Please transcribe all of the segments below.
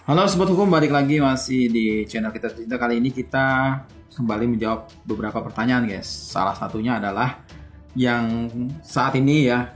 Halo Sobat Hukum, balik lagi masih di channel kita Tercinta. Kali ini kita kembali menjawab beberapa pertanyaan guys. Salah satunya adalah yang saat ini ya,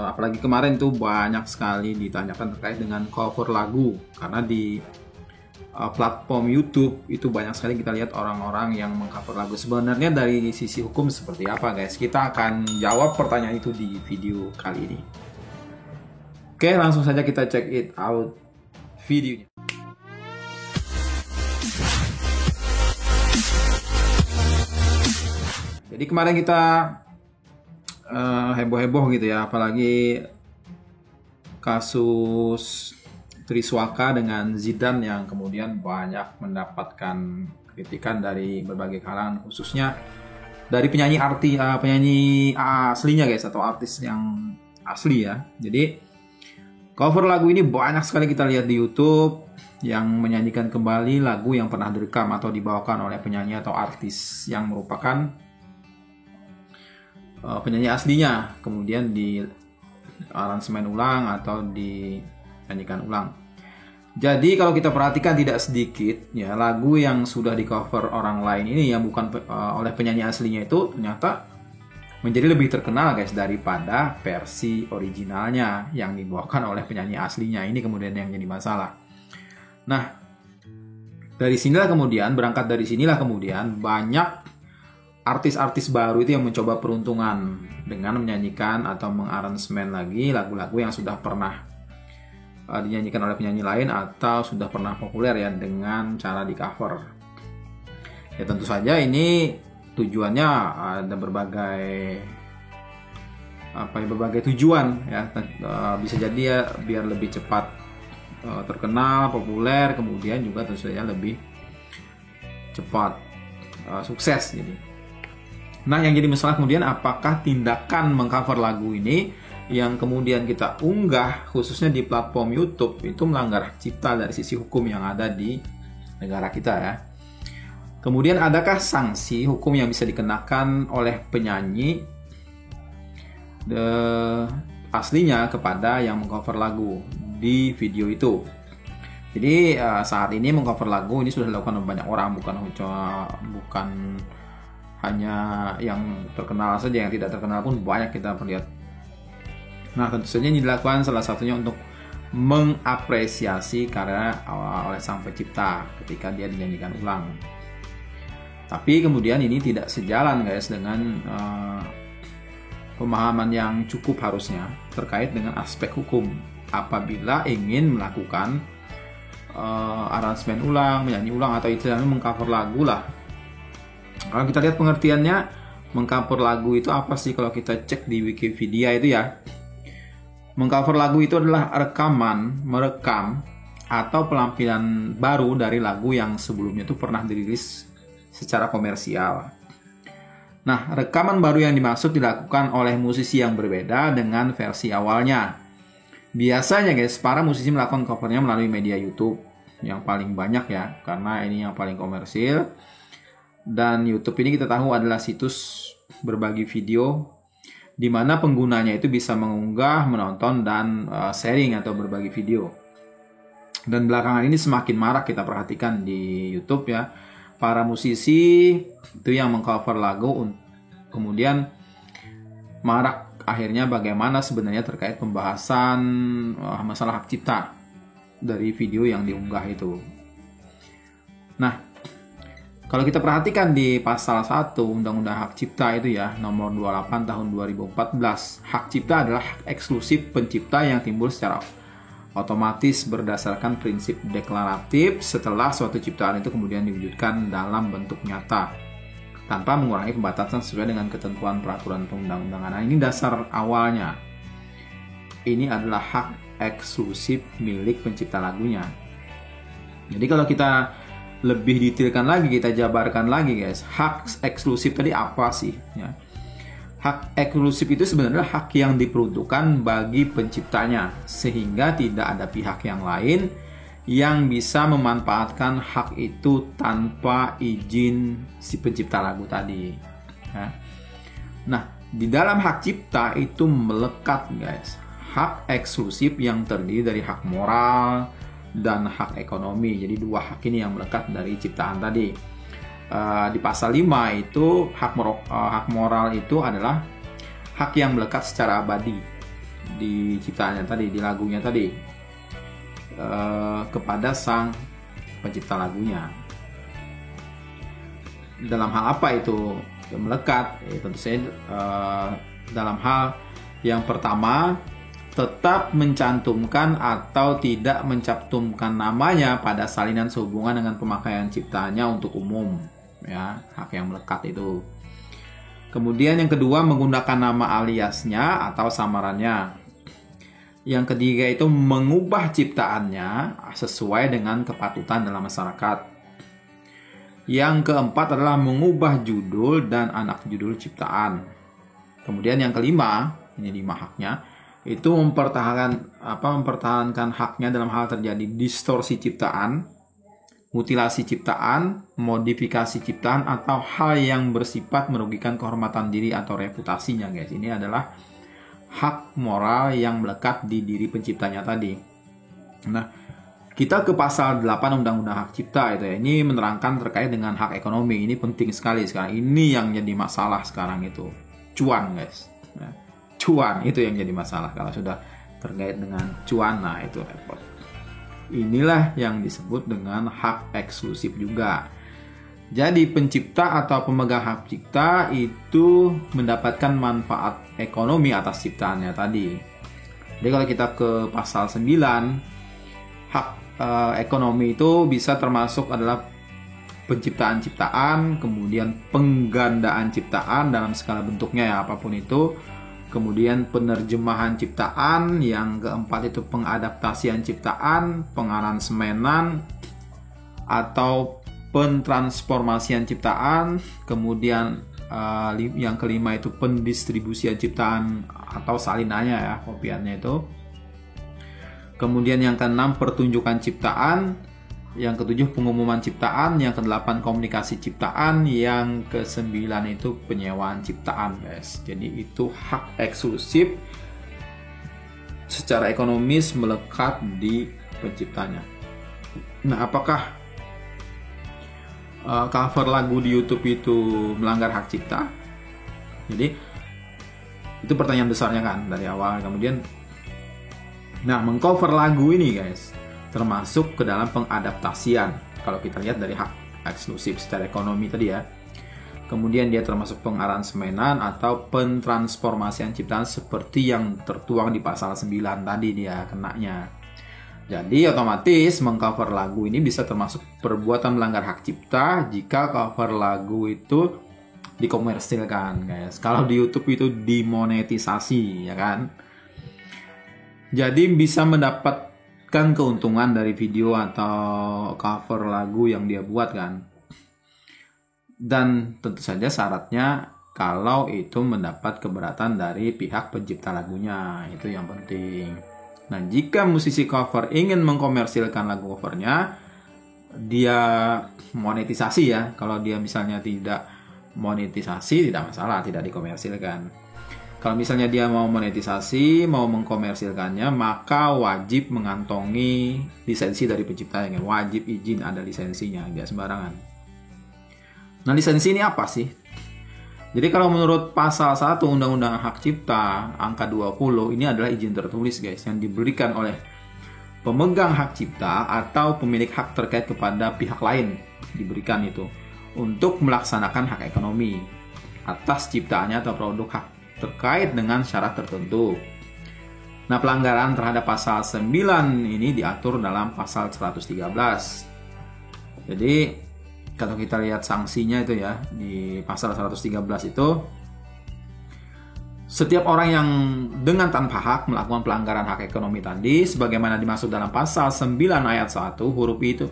apalagi kemarin tuh banyak sekali ditanyakan terkait dengan cover lagu. Karena di platform YouTube itu banyak sekali kita lihat orang-orang yang mengcover lagu. Sebenarnya dari sisi hukum seperti apa guys? Kita akan jawab pertanyaan itu di video kali ini. Oke, langsung saja kita check it out videonya. Jadi kemarin kita heboh-heboh gitu ya, apalagi kasus Triswaka dengan Zidane yang kemudian banyak mendapatkan kritikan dari berbagai kalangan, khususnya dari penyanyi aslinya guys, atau artis yang asli ya. Jadi cover lagu ini banyak sekali kita lihat di YouTube yang menyanyikan kembali lagu yang pernah direkam atau dibawakan oleh penyanyi atau artis yang merupakan penyanyi aslinya, kemudian di aransemen ulang atau dinyanyikan ulang. Jadi kalau kita perhatikan tidak sedikit ya lagu yang sudah di cover orang lain ini yang bukan oleh penyanyi aslinya itu ternyata menjadi lebih terkenal guys daripada versi originalnya yang dibawakan oleh penyanyi aslinya. Ini kemudian yang jadi masalah. Nah, berangkat dari sinilah kemudian banyak artis-artis baru itu yang mencoba peruntungan dengan menyanyikan atau mengaransemen lagi lagu-lagu yang sudah pernah dinyanyikan oleh penyanyi lain atau sudah pernah populer ya dengan cara di cover. Ya tentu saja ini tujuannya ada berbagai tujuan ya. Bisa jadi ya biar lebih cepat terkenal, populer, kemudian juga tentu saja lebih cepat sukses jadi. Nah, yang jadi masalah kemudian apakah tindakan mengcover lagu ini yang kemudian kita unggah khususnya di platform YouTube itu melanggar hak cipta dari sisi hukum yang ada di negara kita ya. Kemudian adakah sanksi hukum yang bisa dikenakan oleh penyanyi aslinya kepada yang mengcover lagu di video itu? Jadi saat ini mengcover lagu ini sudah dilakukan oleh banyak orang, bukan hanya yang terkenal saja, yang tidak terkenal pun banyak kita perlihat. Nah, tentu saja ini dilakukan salah satunya untuk mengapresiasi karya oleh sang pencipta ketika dia dinyanyikan ulang. Tapi kemudian ini tidak sejalan guys dengan pemahaman yang cukup harusnya terkait dengan aspek hukum apabila ingin melakukan aransemen ulang, menyanyi ulang atau istilahnya mengcover lagu lah. Kalau kita lihat pengertiannya, mengcover lagu itu apa sih kalau kita cek di Wikipedia itu ya. Mengcover lagu itu adalah merekam atau pelampilan baru dari lagu yang sebelumnya itu pernah dirilis secara komersial. Nah, rekaman baru yang dimaksud dilakukan oleh musisi yang berbeda dengan versi awalnya. Biasanya guys, para musisi melakukan covernya melalui media YouTube yang paling banyak ya, karena ini yang paling komersil. Dan YouTube ini kita tahu adalah situs berbagi video di mana penggunanya itu bisa mengunggah, menonton, dan sharing atau berbagi video. Dan belakangan ini semakin marak kita perhatikan di YouTube ya. Para musisi itu yang mengcover lagu, kemudian marak akhirnya bagaimana sebenarnya terkait pembahasan masalah hak cipta dari video yang diunggah itu. Nah, kalau kita perhatikan di pasal 1 Undang-Undang Hak Cipta itu ya, nomor 28 tahun 2014, hak cipta adalah hak eksklusif pencipta yang timbul secara otomatis berdasarkan prinsip deklaratif setelah suatu ciptaan itu kemudian diwujudkan dalam bentuk nyata tanpa mengurangi pembatasan sesuai dengan ketentuan peraturan perundang-undangan. Nah, ini dasar awalnya. Ini adalah hak eksklusif milik pencipta lagunya. Jadi kalau kita lebih detailkan lagi, kita jabarkan lagi guys, hak eksklusif tadi apa sih ya? Hak eksklusif itu sebenarnya hak yang diperuntukkan bagi penciptanya sehingga tidak ada pihak yang lain yang bisa memanfaatkan hak itu tanpa izin si pencipta lagu tadi ya. Nah, di dalam hak cipta itu melekat guys hak eksklusif yang terdiri dari hak moral, dan hak ekonomi. Jadi dua hak ini yang melekat dari ciptaan tadi. Di pasal 5 itu hak moral itu adalah hak yang melekat secara abadi di ciptaannya tadi, di lagunya tadi, kepada sang pencipta lagunya. Dalam hal apa itu yang melekat? Tentu saja dalam hal yang pertama, tetap mencantumkan atau tidak mencantumkan namanya pada salinan sehubungan dengan pemakaian ciptaannya untuk umum, ya, hak yang melekat itu. Kemudian yang kedua, menggunakan nama aliasnya atau samarannya. Yang ketiga itu mengubah ciptaannya sesuai dengan kepatutan dalam masyarakat. Yang keempat adalah mengubah judul dan anak judul ciptaan. Kemudian yang kelima, ini 5 haknya, itu mempertahankan haknya dalam hal terjadi distorsi ciptaan, mutilasi ciptaan, modifikasi ciptaan, atau hal yang bersifat merugikan kehormatan diri atau reputasinya, guys. Ini adalah hak moral yang melekat di diri penciptanya tadi. Nah, kita ke pasal 8 Undang-Undang Hak Cipta itu ya. Ini menerangkan terkait dengan hak ekonomi. Ini penting sekali sekarang. Ini yang jadi masalah sekarang itu. Cuan, guys. Nah, cuan itu yang jadi masalah. Kalau sudah terkait dengan cuan, nah itu repot. Inilah yang disebut dengan hak eksklusif juga. Jadi pencipta atau pemegang hak cipta itu mendapatkan manfaat ekonomi atas ciptaannya tadi. Jadi kalau kita ke pasal 9, hak ekonomi itu bisa termasuk adalah penciptaan-ciptaan, kemudian penggandaan ciptaan dalam skala bentuknya ya, apapun itu. Kemudian penerjemahan ciptaan, yang keempat itu pengadaptasian ciptaan, pengaransemenan atau pentransformasian ciptaan. Kemudian yang kelima itu pendistribusian ciptaan atau salinannya ya, kopiannya itu. Kemudian yang keenam pertunjukan ciptaan, yang ketujuh pengumuman ciptaan, yang kedelapan komunikasi ciptaan, yang kesembilan itu penyewaan ciptaan, guys. Jadi itu hak eksklusif secara ekonomis melekat di penciptanya. Nah, apakah cover lagu di YouTube itu melanggar hak cipta? Jadi itu pertanyaan besarnya kan dari awal. Kemudian, nah, mengcover lagu ini, guys, termasuk ke dalam pengadaptasian. Kalau kita lihat dari hak eksklusif secara ekonomi tadi ya. Kemudian dia termasuk pengaransemenan atau pentransformasian ciptaan seperti yang tertuang di pasal 9 tadi dia kenanya. Jadi otomatis mengcover lagu ini bisa termasuk perbuatan melanggar hak cipta jika cover lagu itu dikomersilkan, guys. Kalau di YouTube itu dimonetisasi, ya kan? Jadi bisa mendapat keuntungan dari video atau cover lagu yang dia buat kan. Dan tentu saja syaratnya kalau itu mendapat keberatan dari pihak pencipta lagunya, itu yang penting. Nah, jika musisi cover ingin mengkomersilkan lagu covernya, dia monetisasi ya. Kalau dia misalnya tidak monetisasi, tidak masalah, tidak dikomersilkan. Kalau misalnya dia mau monetisasi, mau mengkomersilkannya, maka wajib mengantongi lisensi dari penciptanya. Wajib izin, ada lisensinya, nggak sembarangan. Nah, lisensi ini apa sih? Jadi kalau menurut pasal 1 Undang-Undang Hak Cipta, angka 20, ini adalah izin tertulis, guys, yang diberikan oleh pemegang hak cipta atau pemilik hak terkait kepada pihak lain, diberikan itu untuk melaksanakan hak ekonomi atas ciptaannya atau produk hak terkait dengan syarat tertentu. Nah, pelanggaran terhadap pasal 9 ini diatur dalam pasal 113. Jadi, kalau kita lihat sanksinya itu ya, di pasal 113 itu, setiap orang yang dengan tanpa hak melakukan pelanggaran hak ekonomi tadi, sebagaimana dimaksud dalam pasal 9 ayat 1 huruf I itu,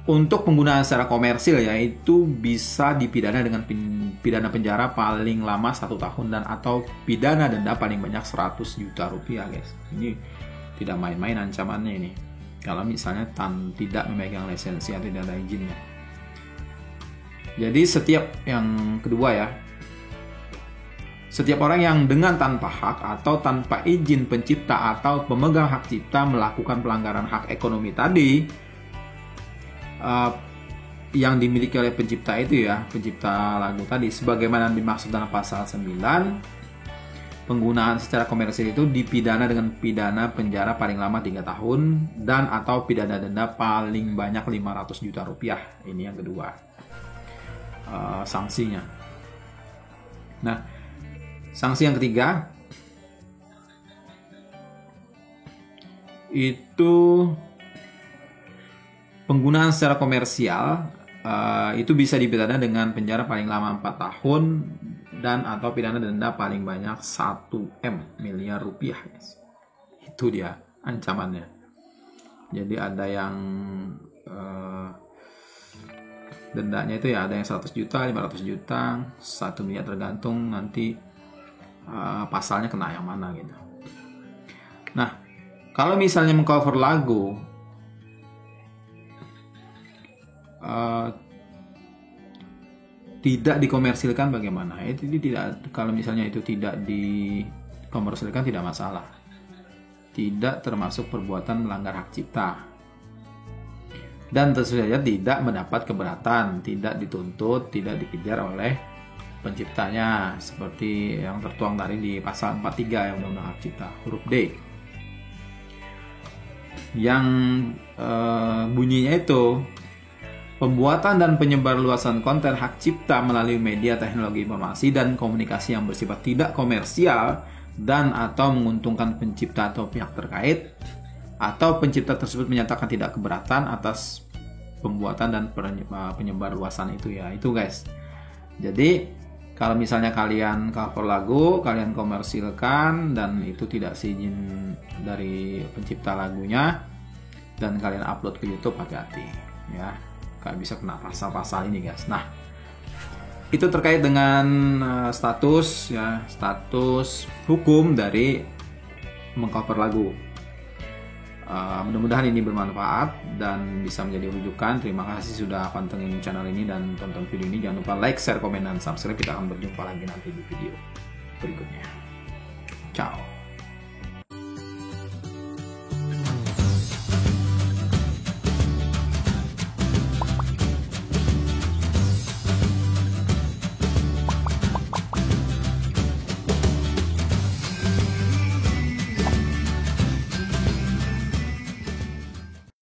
untuk penggunaan secara komersil, yaitu bisa dipidana dengan pidana penjara paling lama 1 tahun dan atau pidana denda paling banyak 100 juta rupiah, guys. Ini tidak main-main ancamannya ini. Kalau misalnya tidak memegang lisensi atau tidak ada izinnya. Jadi setiap yang kedua ya, Setiap orang yang dengan tanpa hak atau tanpa izin pencipta atau pemegang hak cipta melakukan pelanggaran hak ekonomi tadi yang dimiliki oleh pencipta itu ya, pencipta lagu tadi, sebagaimana dimaksud dalam pasal 9, penggunaan secara komersil itu dipidana dengan pidana penjara paling lama 3 tahun dan atau pidana denda paling banyak 500 juta rupiah. Ini yang kedua sanksinya. Nah, sanksi yang ketiga itu penggunaan secara komersial itu bisa dipidana dengan penjara paling lama 4 tahun dan atau pidana denda paling banyak 1 miliar rupiah, guys. Itu dia ancamannya. Jadi ada yang dendanya itu ya, ada yang 100 juta, 500 juta, 1 miliar, tergantung nanti pasalnya kena yang mana gitu. Nah, kalau misalnya mengcover lagu tidak dikomersilkan bagaimana? Itu tidak, kalau misalnya itu tidak dikomersilkan tidak masalah. Tidak termasuk perbuatan melanggar hak cipta. Dan tentu saja tidak mendapat keberatan, tidak dituntut, tidak dikejar oleh penciptanya seperti yang tertuang tadi di pasal 43 yang Undang-Undang Hak Cipta huruf D. Yang bunyinya itu pembuatan dan penyebarluasan konten hak cipta melalui media teknologi informasi dan komunikasi yang bersifat tidak komersial dan atau menguntungkan pencipta atau pihak terkait, atau pencipta tersebut menyatakan tidak keberatan atas pembuatan dan penyebarluasan itu ya. Itu guys. Jadi kalau misalnya kalian cover lagu, kalian komersilkan dan itu tidak seizin dari pencipta lagunya dan kalian upload ke YouTube, hati-hati ya. Kalian bisa kena pasal-pasal ini guys. Nah, itu terkait dengan status hukum dari mengcover lagu. Mudah-mudahan ini bermanfaat dan bisa menjadi rujukan. Terima kasih sudah pantengin channel ini dan tonton video ini. Jangan lupa like, share, komen, dan subscribe. Kita akan berjumpa lagi nanti di video berikutnya. Ciao.